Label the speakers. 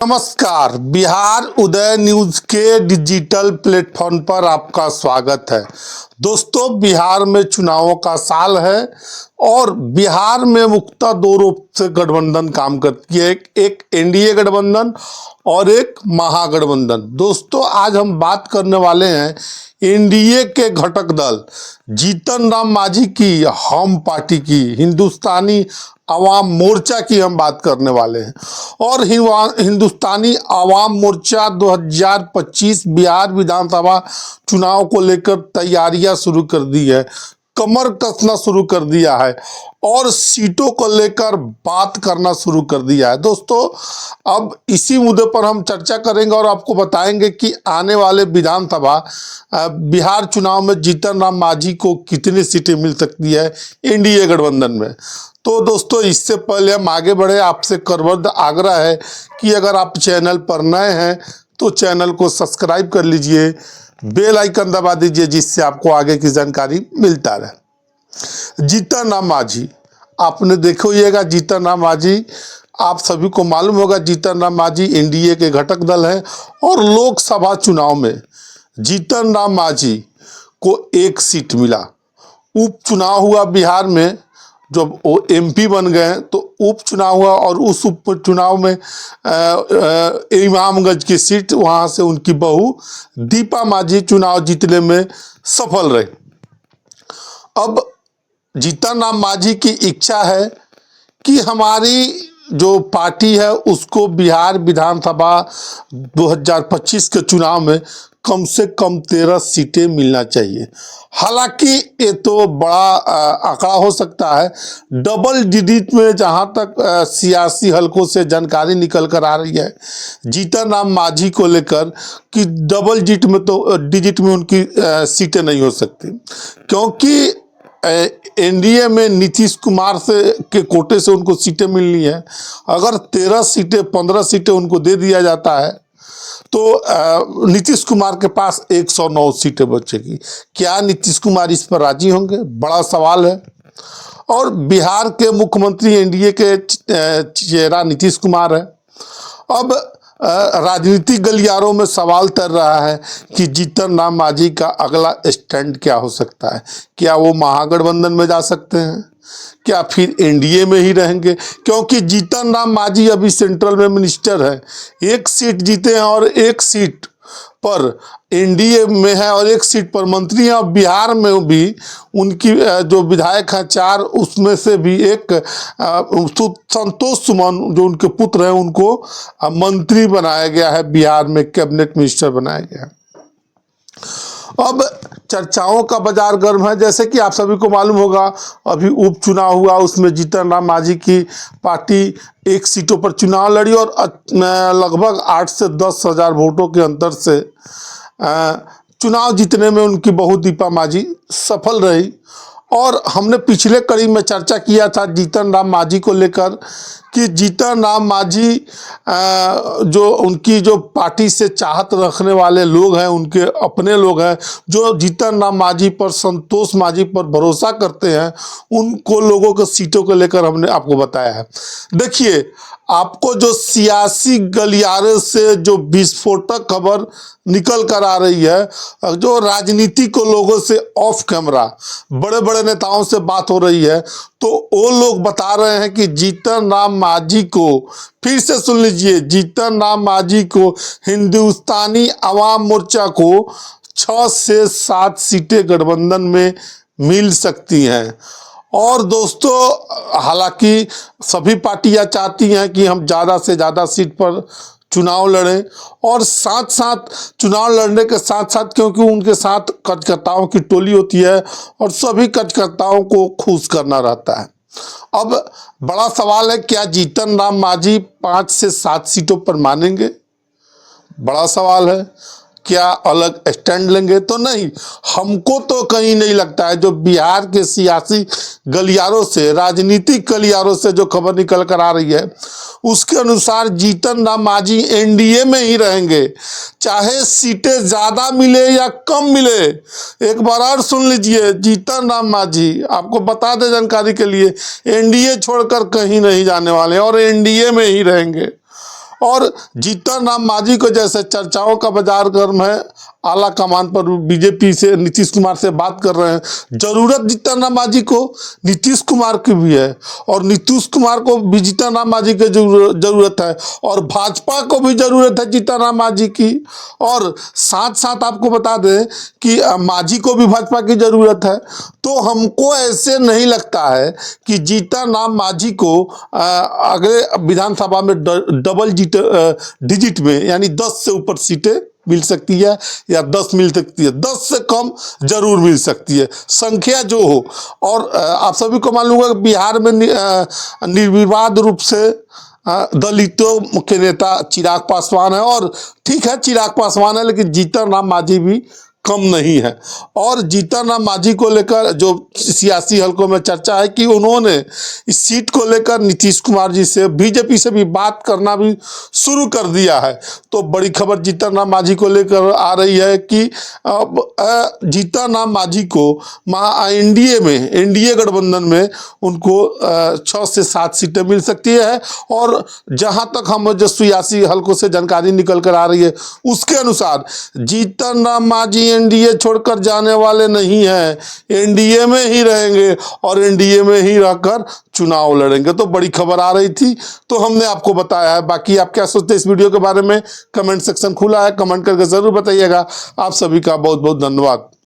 Speaker 1: नमस्कार, बिहार उदय न्यूज के digital platform पर आपका स्वागत है। दोस्तों, बिहार में चुनावों का साल है और बिहार में मुख्यतः दो रूप से गठबंधन काम करती है, एक एनडीए गठबंधन और एक महागठबंधन। दोस्तों, आज हम बात करने वाले हैं एनडीए के घटक दल जीतन राम मांझी की, हम पार्टी की, हिंदुस्तानी आवाम मोर्चा की हम बात करने वाले हैं। और हिंदुस्तानी आवाम मोर्चा 2025 बिहार विधानसभा चुनाव को लेकर तैयारियां शुरू कर दी है, कमर कसना शुरू कर दिया है और सीटों को लेकर बात करना शुरू कर दिया है। दोस्तों, अब इसी मुद्दे पर हम चर्चा करेंगे और आपको बताएंगे कि आने वाले विधानसभा बिहार चुनाव में जीतन राम मांझी को कितनी सीटें मिल सकती है एनडीए गठबंधन में। तो दोस्तों, इससे पहले हम आगे बढ़े, आपसे करबद्ध आग्रह है कि अगर आप चैनल पर नए हैं तो चैनल को सब्सक्राइब कर लीजिए, बेल आइकन दबा दीजिए, जिससे आपको आगे की जानकारी मिलता रहे। जीतन राम मांझी, आपने देखो होइएगा, जीतन राम मांझी, आप सभी को मालूम होगा जीतन राम मांझी एनडीए के घटक दल हैं और लोकसभा चुनाव में जीतन राम मांझी को एक सीट मिला। उपचुनाव हुआ बिहार में, जब वो एमपी बन गए तो उपचुनाव हुआ और उस उपचुनाव में इमामगंज की सीट, वहां से उनकी बहू दीपा मांझी चुनाव जीतने में सफल रहे। अब जीतन राम मांझी की इच्छा है कि हमारी जो पार्टी है उसको बिहार विधानसभा 2025 के चुनाव में कम से कम 13 सीटें मिलना चाहिए। हालांकि ये तो बड़ा आंकड़ा हो सकता है, डबल डिजिट में जहां तक सियासी हलकों से जानकारी निकल कर आ रही है जीतन राम मांझी को लेकर कि डबल डिजिट में उनकी सीटें नहीं हो सकती, क्योंकि एनडीए में नीतीश कुमार के कोटे से उनको सीटें मिलनी है। अगर 13 सीटें 15 सीटें उनको दे दिया जाता है तो नीतीश कुमार के पास 109 सीटें बचेगी। क्या नीतीश कुमार इस पर राजी होंगे? बड़ा सवाल है। और बिहार के मुख्यमंत्री एनडीए के चेहरा नीतीश कुमार है। अब राजनीतिक गलियारों में सवाल तर रहा है कि जीतन राम मांझी का अगला स्टैंड क्या हो सकता है। क्या वो महागठबंधन में जा सकते हैं, क्या फिर एनडीए में ही रहेंगे? क्योंकि जीतन राम मांझी अभी सेंट्रल में मिनिस्टर है, एक सीट जीते हैं और एक सीट पर एनडीए में है और एक सीट पर मंत्री हैं। और बिहार में भी उनकी जो विधायक हैं 4, उसमें से भी एक संतोष सुमन जो उनके पुत्र हैं उनको मंत्री बनाया गया है, बिहार में कैबिनेट मिनिस्टर बनाया गया है। अब चर्चाओं का बाजार गर्म है। जैसे कि आप सभी को मालूम होगा, अभी उपचुनाव हुआ, उसमें जीतन राम मांझी की पार्टी एक सीटों पर चुनाव लड़ी और लगभग 8 से 10 हजार वोटों के अंतर से चुनाव जीतने में उनकी बहू दीपा मांझी सफल रही। और हमने पिछले कड़ी में चर्चा किया था जीतन राम मांझी को लेकर कि जीतन राम मांझी जो उनकी जो पार्टी से चाहत रखने वाले लोग हैं, उनके अपने लोग हैं जो जीतन राम मांझी पर, संतोष मांझी पर भरोसा करते हैं, उनको लोगों को सीटों को लेकर हमने आपको बताया है। देखिए, आपको जो सियासी गलियारे से जो विस्फोटक खबर निकल कर आ रही है, जो राजनीति को लोगों से ऑफ कैमरा बड़े बड़े नेताओं से बात हो रही है, तो वो लोग बता रहे हैं कि जीतन राम मांझी को, फिर से सुन लीजिए, जीतन राम मांझी को हिंदुस्तानी आवाम मोर्चा को 6 से 7 सीटें गठबंधन में मिल सकती हैं। और दोस्तों, हालांकि सभी पार्टियां चाहती हैं कि हम ज़्यादा से ज़्यादा सीट पर चुनाव लड़ें और साथ साथ चुनाव लड़ने के साथ साथ, क्योंकि उनके साथ कार्यकर्ताओं की टोली होती है और सभी कार्यकर्ताओं को खुश करना रहता है। अब बड़ा सवाल है, क्या जीतन राम मांझी 5 से 7 सीटों पर मानेंगे? बड़ा सवाल है। क्या अलग स्टैंड लेंगे? तो नहीं, हमको तो कहीं नहीं लगता है। जो बिहार के सियासी गलियारों से, राजनीतिक गलियारों से जो खबर निकल कर आ रही है, उसके अनुसार जीतन राम मांझी एनडीए में ही रहेंगे, चाहे सीटें ज्यादा मिले या कम मिले। एक बार और सुन लीजिए, जीतन राम मांझी, आपको बता दें जानकारी के लिए, एनडीए छोड़कर कहीं नहीं जाने वाले और एनडीए में ही रहेंगे। और जीतन राम मांझी को जैसे चर्चाओं का बाजार गर्म है, आला कमान पर बीजेपी से नीतीश कुमार से बात कर रहे हैं, जरूरत जीतन राम मांझी को नीतीश कुमार की भी है और नीतीश कुमार को भी जीतन राम मांझी की जरूरत है और भाजपा को भी जरूरत है जीतन राम मांझी की। और साथ साथ आपको बता दें कि मांझी को भी भाजपा की जरूरत है। तो हमको ऐसे नहीं लगता है कि जीतन राम मांझी को अगले विधानसभा में डबल डिजिट में यानी 10 से ऊपर सीटें मिल सकती है या 10 मिल सकती है, 10 से कम जरूर मिल सकती है, संख्या जो हो। और आप सभी को मालूम है कि बिहार में निर्विवाद रूप से दलितों के नेता चिराग पासवान है और ठीक है चिराग पासवान है, लेकिन जीतन राम मांझी भी कम नहीं है। और जीतन राम मांझी को लेकर जो सियासी हलकों में चर्चा है कि उन्होंने इस सीट को लेकर नीतीश कुमार जी से बीजेपी से भी बात करना भी शुरू कर दिया है। तो बड़ी खबर जीतन राम मांझी को लेकर आ रही है कि अब जीतन राम मांझी को एनडीए गठबंधन में उनको 6 से 7 सीटें मिल सकती है। और जहां तक हम जो सियासी हलकों से जानकारी निकल कर आ रही है उसके अनुसार जीतन राम मांझी एनडीए छोड़कर जाने वाले नहीं हैं, एनडीए में ही रहेंगे और एनडीए में ही रहकर चुनाव लड़ेंगे। तो बड़ी खबर आ रही थी तो हमने आपको बताया है। बाकी आप क्या सोचते हैं इस वीडियो के बारे में, कमेंट सेक्शन खुला है, कमेंट करके जरूर बताइएगा। आप सभी का बहुत बहुत धन्यवाद।